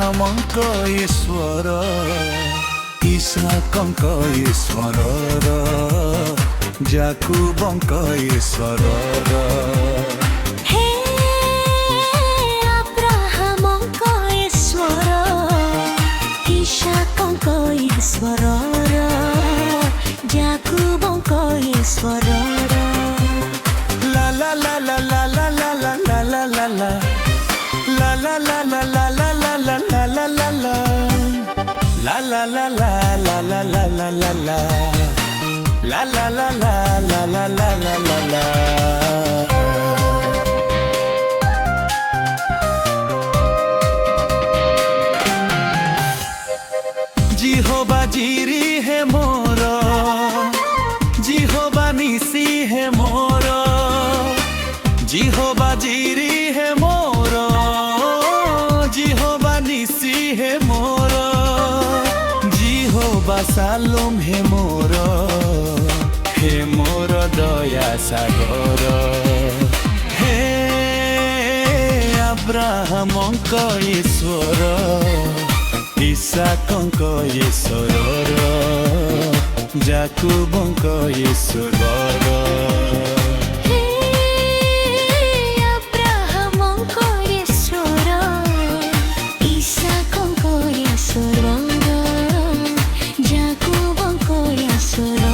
Abrahamanka Iswara Isakanka Iswara Jakubanka Iswara Abrahamanka Iswara Isakanka Iswara Jakubanka Iswara La la la la la la la la la la la la La la la la la la la la la la la la La la la la la la la la la la La la la la la la la la la la जिहोबा जीरी है मोरो जिहोबा निसी है मोरो जिहोबा जीरी है मोरो जिहोबा निसी है मोरो जिहोबा सालोम है मोरो दया सागर हे Abrahamanka Iswara Isakanka Iswara Jakubanka Iswara Abrahamanka Iswara Isakanka Iswara Jakubanka Iswara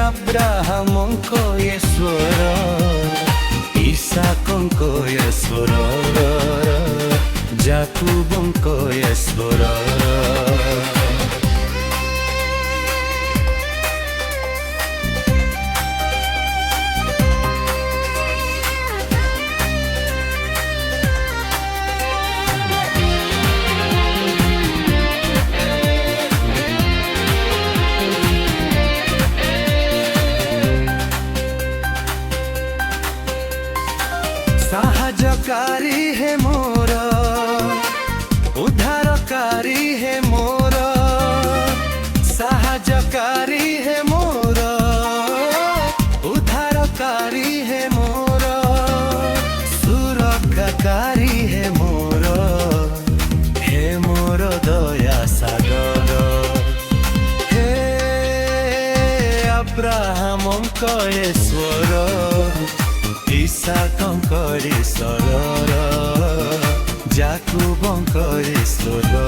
Abrahamanka Iswara Isakanka Iswara Jakubanka Iswara साहाय्यकारी है मोरा उद्धारकारी है मोरा साहाय्यकारी है मोरा उद्धारकारी है मोरा सुरक्षाकारी है मोरा हे मोरा दया सागर हे Abrahamanka Iswara Isakanka Iswara Jakubanka Iswara